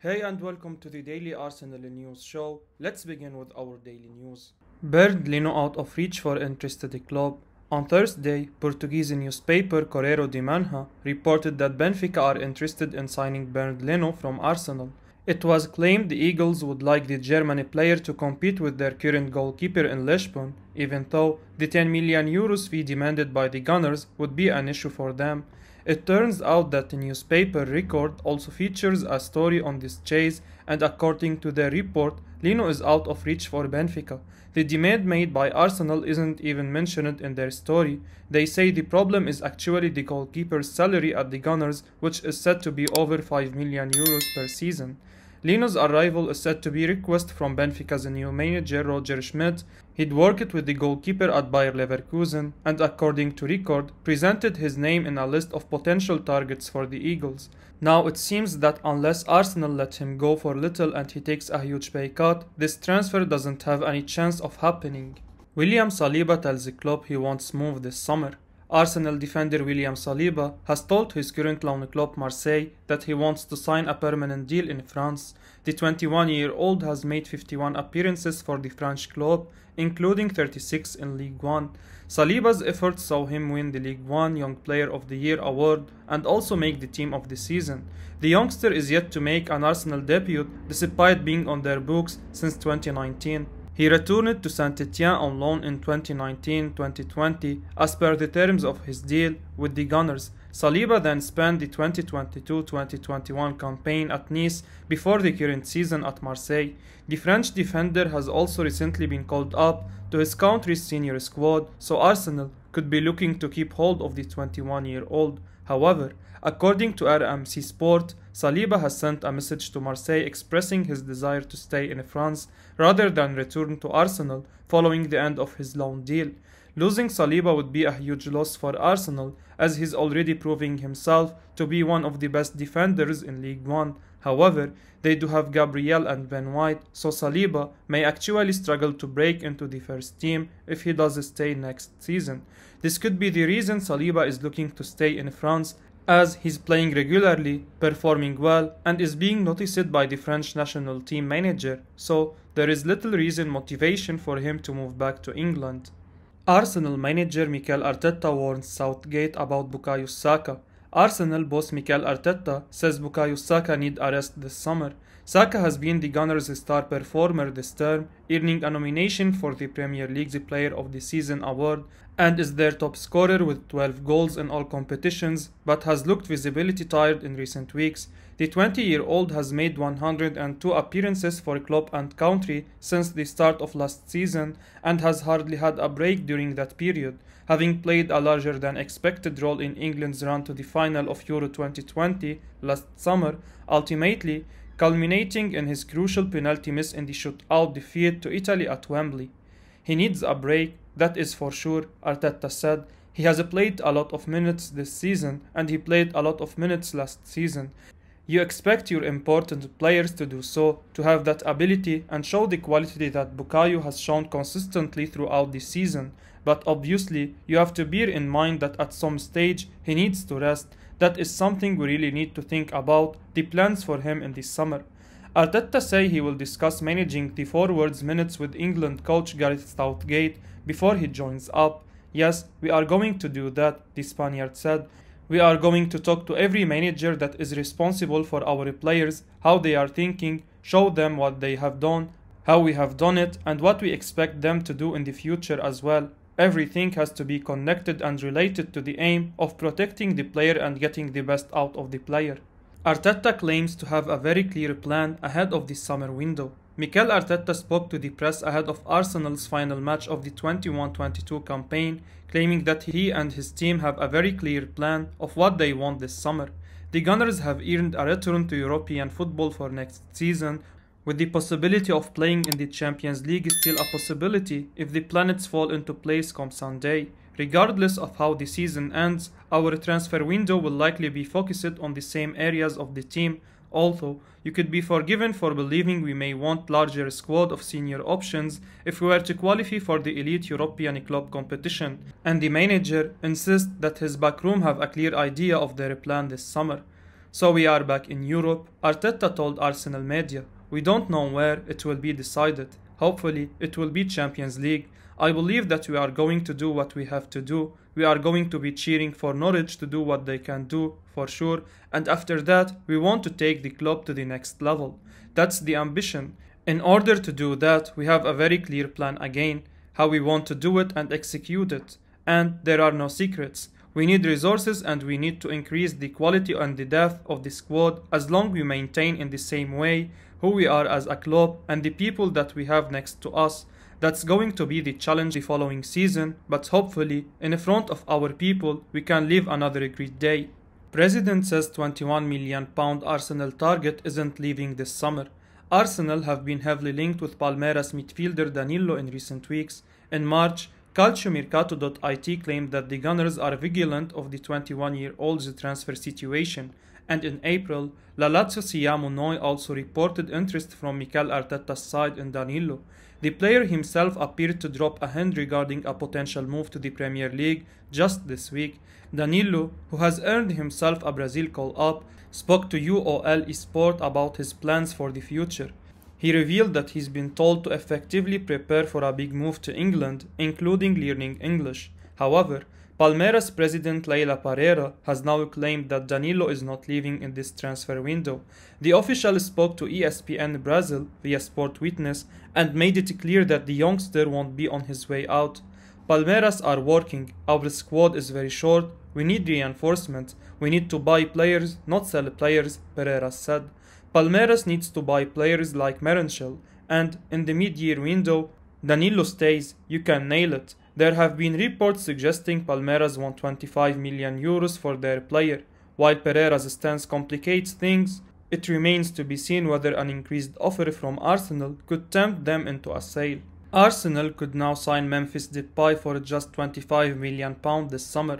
Hey and welcome to the Daily Arsenal News Show. Let's begin with our daily news. Bernd Leno out of reach for interested club. On Thursday, Portuguese newspaper Correio de Manha reported that Benfica are interested in signing Bernd Leno from Arsenal. It was claimed the Eagles would like the German player to compete with their current goalkeeper in Lisbon, even though the 10 million euros fee demanded by the Gunners would be an issue for them. It turns out that the newspaper record also features a story on this chase, and according to their report, Leno is out of reach for Benfica. The demand made by Arsenal isn't even mentioned in their story. They say the problem is actually the goalkeeper's salary at the Gunners, which is said to be over 5 million euros per season. Leno's arrival is said to be a request from Benfica's new manager Roger Schmidt. He'd worked with the goalkeeper at Bayer Leverkusen and, according to record, presented his name in a list of potential targets for the Eagles. Now it seems that unless Arsenal let him go for little and he takes a huge pay cut, this transfer doesn't have any chance of happening. William Saliba tells the club he wants move this summer. Arsenal defender William Saliba has told his current loan club Marseille that he wants to sign a permanent deal in France. The 21-year-old has made 51 appearances for the French club, including 36 in Ligue 1. Saliba's efforts saw him win the Ligue 1 Young Player of the Year award and also make the team of the season. The youngster is yet to make an Arsenal debut despite being on their books since 2019. He returned to Saint-Etienne on loan in 2019-2020 as per the terms of his deal with the Gunners. Saliba then spent the 2022-2021 campaign at Nice before the current season at Marseille. The French defender has also recently been called up to his country's senior squad, so Arsenal could be looking to keep hold of the 21-year-old. However, according to RMC Sport, Saliba has sent a message to Marseille expressing his desire to stay in France rather than return to Arsenal following the end of his loan deal. Losing Saliba would be a huge loss for Arsenal, as he's already proving himself to be one of the best defenders in League 1. However, they do have Gabriel and Ben White, so Saliba may actually struggle to break into the first team if he does stay next season. This could be the reason Saliba is looking to stay in France, as he's playing regularly, performing well, and is being noticed by the French national team manager, so there is little reason motivation for him to move back to England. Arsenal manager Mikel Arteta warns Southgate about Bukayo Saka. Arsenal boss Mikel Arteta says Bukayo Saka need a rest this summer. Saka has been the Gunners' star performer this term, earning a nomination for the Premier League's Player of the Season award, and is their top scorer with 12 goals in all competitions, but has looked visibility tired in recent weeks. The 20-year-old has made 102 appearances for club and country since the start of last season and has hardly had a break during that period, having played a larger than expected role in England's run to the final of Euro 2020 last summer, ultimately culminating in his crucial penalty miss in the shootout defeat to Italy at Wembley. He needs a break, that is for sure, Arteta said. He has played a lot of minutes this season and he played a lot of minutes last season. You expect your important players to do so, to have that ability and show the quality that Bukayo has shown consistently throughout the season, but obviously you have to bear in mind that at some stage he needs to rest. That is something we really need to think about, the plans for him in the summer. Arteta say he will discuss managing the forwards' minutes with England coach Gareth Southgate before he joins up. Yes, we are going to do that, the Spaniard said. We are going to talk to every manager that is responsible for our players, how they are thinking, show them what they have done, how we have done it, and what we expect them to do in the future as well. Everything has to be connected and related to the aim of protecting the player and getting the best out of the player. Arteta claims to have a very clear plan ahead of the summer window. Mikel Arteta spoke to the press ahead of Arsenal's final match of the 21-22 campaign, claiming that he and his team have a very clear plan of what they want this summer. The Gunners have earned a return to European football for next season, with the possibility of playing in the Champions League still a possibility if the planets fall into place come Sunday. Regardless of how the season ends, our transfer window will likely be focused on the same areas of the team, although you could be forgiven for believing we may want larger squad of senior options if we were to qualify for the elite European club competition, and the manager insists that his backroom have a clear idea of their plan this summer. So we are back in Europe. Arteta told Arsenal media, "We don't know where it will be decided. Hopefully it will be Champions League. I believe that we are going to do what we have to do. We are going to be cheering for Norwich to do what they can do, for sure. And after that, we want to take the club to the next level. That's the ambition. In order to do that, we have a very clear plan again, how we want to do it and execute it. And there are no secrets. We need resources and we need to increase the quality and the depth of the squad as long we maintain in the same way who we are as a club and the people that we have next to us. That's going to be the challenge the following season, but hopefully, in front of our people, we can live another great day." President says £21 million Arsenal target isn't leaving this summer. Arsenal have been heavily linked with Palmeiras midfielder Danilo in recent weeks. In March, Calciomercato.it claimed that the Gunners are vigilant of the 21-year-old's transfer situation, and in April, La Lazio Siamo Noi also reported interest from Mikel Arteta's side in Danilo. The player himself appeared to drop a hint regarding a potential move to the Premier League just this week. Danilo, who has earned himself a Brazil call-up, spoke to UOL Esport about his plans for the future. He revealed that he's been told to effectively prepare for a big move to England, including learning English. However, Palmeiras president Leila Pereira has now claimed that Danilo is not leaving in this transfer window. The official spoke to ESPN Brazil via Sport Witness and made it clear that the youngster won't be on his way out. "Palmeiras are working, our squad is very short, we need reinforcements, we need to buy players, not sell players," Pereira said. Palmeiras needs to buy players like Merson, and in the mid-year window, Danilo stays, you can nail it. There have been reports suggesting Palmeiras want €25 million for their player. While Pereira's stance complicates things, it remains to be seen whether an increased offer from Arsenal could tempt them into a sale. Arsenal could now sign Memphis Depay for just £25 million this summer.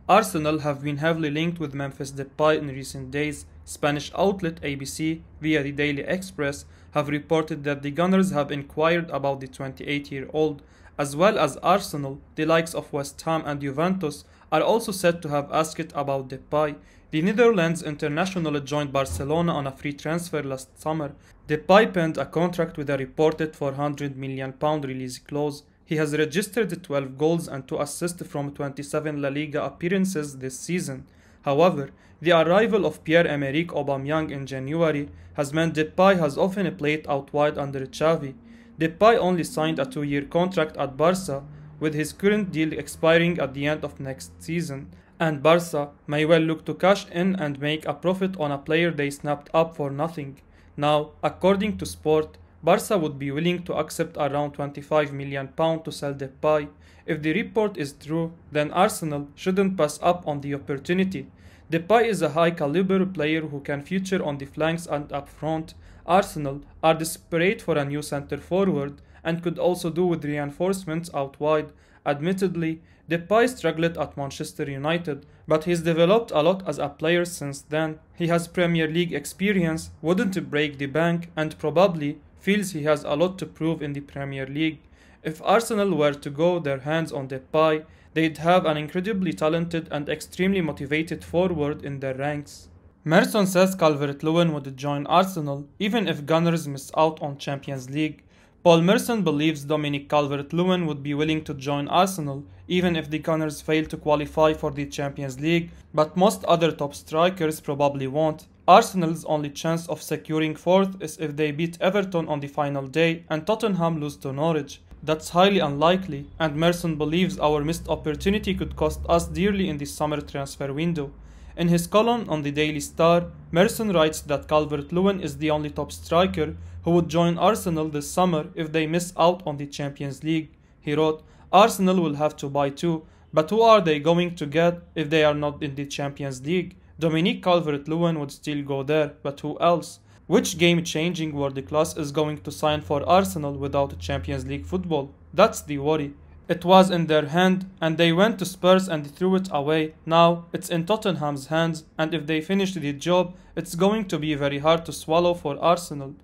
Arsenal have been heavily linked with Memphis Depay in recent days. Spanish outlet ABC, via the Daily Express, have reported that the Gunners have inquired about the 28-year-old. As well as Arsenal, the likes of West Ham and Juventus are also said to have asked about Depay. The Netherlands international joined Barcelona on a free transfer last summer. Depay penned a contract with a reported £400 million release clause. He has registered 12 goals and 2 assists from 27 La Liga appearances this season. However, the arrival of Pierre-Emerick Aubameyang in January has meant Depay has often played out wide under Xavi. Depay only signed a 2-year contract at Barca, with his current deal expiring at the end of next season, and Barca may well look to cash in and make a profit on a player they snapped up for nothing. Now, according to Sport, Barca would be willing to accept around £25 million to sell Depay. If the report is true, then Arsenal shouldn't pass up on the opportunity. Depay is a high-caliber player who can feature on the flanks and up front. Arsenal are desperate for a new centre-forward and could also do with reinforcements out wide. Admittedly, Depay struggled at Manchester United, but he's developed a lot as a player since then. He has Premier League experience, wouldn't break the bank, and probably feels he has a lot to prove in the Premier League. If Arsenal were to go their hands on Depay, they'd have an incredibly talented and extremely motivated forward in their ranks. Merson says Calvert Lewin would join Arsenal even if Gunners miss out on Champions League. Paul Merson believes Dominic Calvert Lewin would be willing to join Arsenal even if the Gunners fail to qualify for the Champions League, but most other top strikers probably won't. Arsenal's only chance of securing fourth is if they beat Everton on the final day and Tottenham lose to Norwich. That's highly unlikely, and Merson believes our missed opportunity could cost us dearly in the summer transfer window. In his column on the Daily Star, Merson writes that Calvert Lewin is the only top striker who would join Arsenal this summer if they miss out on the Champions League. He wrote, "Arsenal will have to buy two, but who are they going to get if they are not in the Champions League? Dominic Calvert-Lewin would still go there, but who else? Which game-changing world class is going to sign for Arsenal without Champions League football? That's the worry. It was in their hand, and they went to Spurs and threw it away. Now, it's in Tottenham's hands, and if they finish the job, it's going to be very hard to swallow for Arsenal.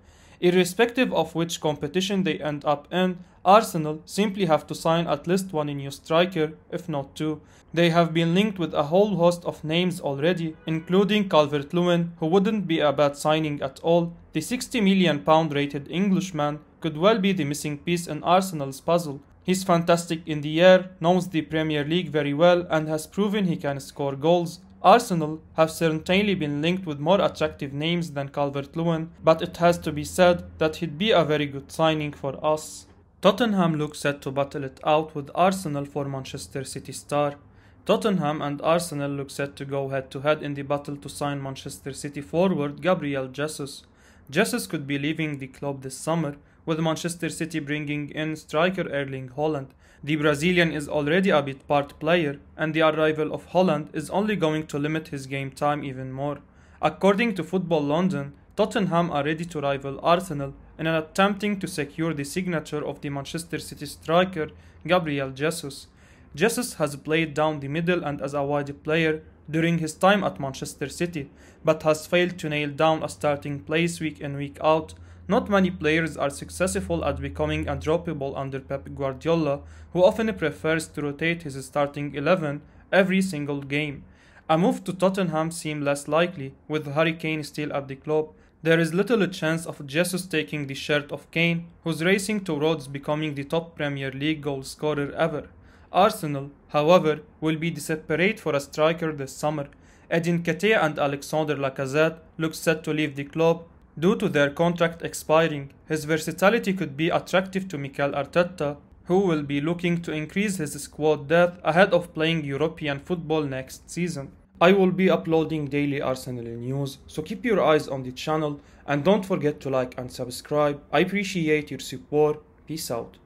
Irrespective of which competition they end up in, Arsenal simply have to sign at least one new striker, if not two. They have been linked with a whole host of names already, including Calvert Lewin, who wouldn't be a bad signing at all. The £60 million rated Englishman could well be the missing piece in Arsenal's puzzle. He's fantastic in the air, knows the Premier League very well, and has proven he can score goals. Arsenal have certainly been linked with more attractive names than Calvert Lewin, but it has to be said that he'd be a very good signing for us. Tottenham look set to battle it out with Arsenal for Manchester City star. Tottenham and Arsenal look set to go head to head in the battle to sign Manchester City forward Gabriel Jesus. Jesus could be leaving the club this summer, with Manchester City bringing in striker Erling Haaland. The Brazilian is already a bit part player, and the arrival of Haaland is only going to limit his game time even more. According to Football London, Tottenham are ready to rival Arsenal in an attempting to secure the signature of the Manchester City striker Gabriel Jesus. Jesus has played down the middle and as a wide player during his time at Manchester City, but has failed to nail down a starting place week in week out. Not many players are successful at becoming undroppable under Pep Guardiola, who often prefers to rotate his starting 11 every single game. A move to Tottenham seems less likely, with Harry Kane still at the club. There is little chance of Jesus taking the shirt of Kane, who's racing towards becoming the top Premier League goal scorer ever. Arsenal, however, will be desperate for a striker this summer. Edin Nketiah and Alexander Lacazette look set to leave the club due to their contract expiring. His versatility could be attractive to Mikel Arteta, who will be looking to increase his squad depth ahead of playing European football next season. I will be uploading daily Arsenal news, so keep your eyes on the channel and don't forget to like and subscribe. I appreciate your support. Peace out.